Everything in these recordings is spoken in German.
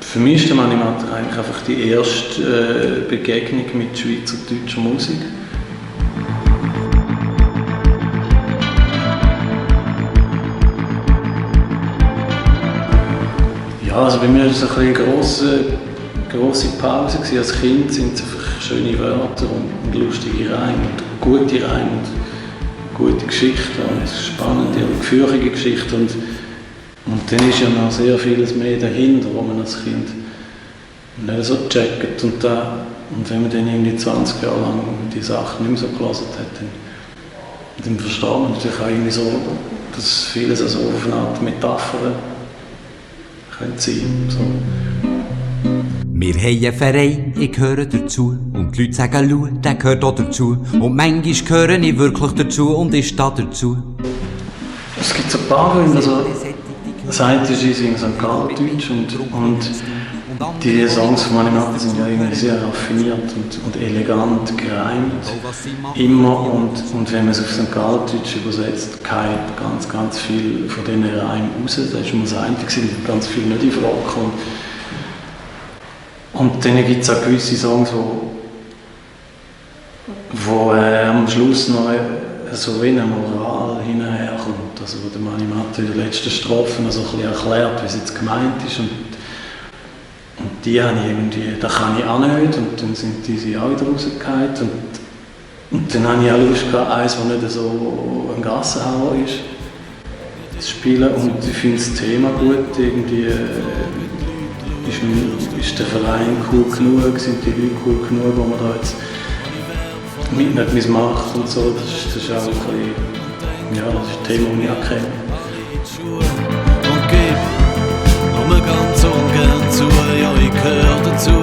Für mich ist der Manimatter eigentlich einfach die erste Begegnung mit schweizerdeutscher Musik. Ja, also bei mir war es eine grosse Pause. Als Kind sind es einfach schöne Wörter und lustige Reime und gute Reime und gute Geschichten und spannende und geführige Geschichten. Und dann ist ja noch sehr vieles mehr dahinter, wo man als Kind nicht so checkt. Und wenn man dann irgendwie 20 Jahre lang die Sachen nicht mehr so gelesen hat, dann versteht man natürlich auch irgendwie so, dass vieles also auf eine Art Metapher könnte sein. So. Wir haben einen Verein, ich gehöre dazu. Und die Leute sagen, schau, der gehört auch dazu. Und manchmal gehöre ich wirklich dazu und ich stehe dazu. Es gibt so ein paar Gründe. Also, das eine ist in St. Gallen-Deutsch und die Songs von Manimatter sind ja irgendwie sehr raffiniert und elegant gereimt. Immer und wenn man es auf St. Gallen-Deutsch übersetzt, geht ganz viel von diesen Reimen raus. Da ist immer das Einzige, ganz viel nicht in Frage kommt. Und dann gibt es auch gewisse Songs, wo am Schluss noch so wie eine Moral hinterherkommt. Also wo der Manimatter in der letzten Strophe noch so ein bisschen erklärt, wie es jetzt gemeint ist. Und die habe ich irgendwie, da kann ich auch nicht. Und dann sind diese auch wieder rausgefallen. Und dann habe ich auch Lust gehabt, eins, das nicht so ein Gassenhauer ist, zu spielen. Und ich finde das Thema gut. Irgendwie ist der Verein cool genug, sind die Leute cool genug, wo man da jetzt nicht macht und so. Das ist auch ein bisschen, ja, das ist ein Thema, das ich auch kenne. Und gib nur ganz ungern zu, ja, ich gehöre dazu.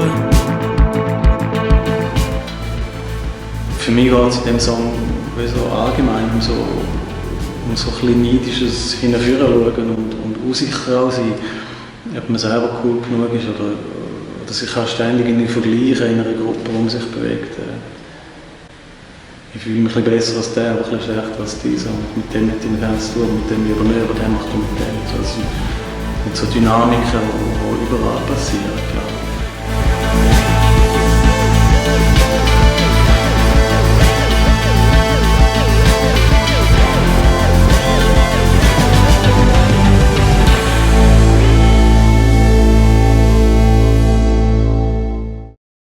Für mich geht es in diesem Song so allgemein um so ein bisschen neidisches Hinführen schauen und unsicher auch sein, ob man selber cool genug ist oder sich auch ständig in vergleichen in einer Gruppe, die man sich bewegt. Ich fühle mich ein bisschen besser als der, aber ein bisschen schlechter als dieser. Mit dem hat ich nichts zu tun, mit dem über den macht und mit dem. Also, das sind so Dynamiken, die überall passieren, glaube ich.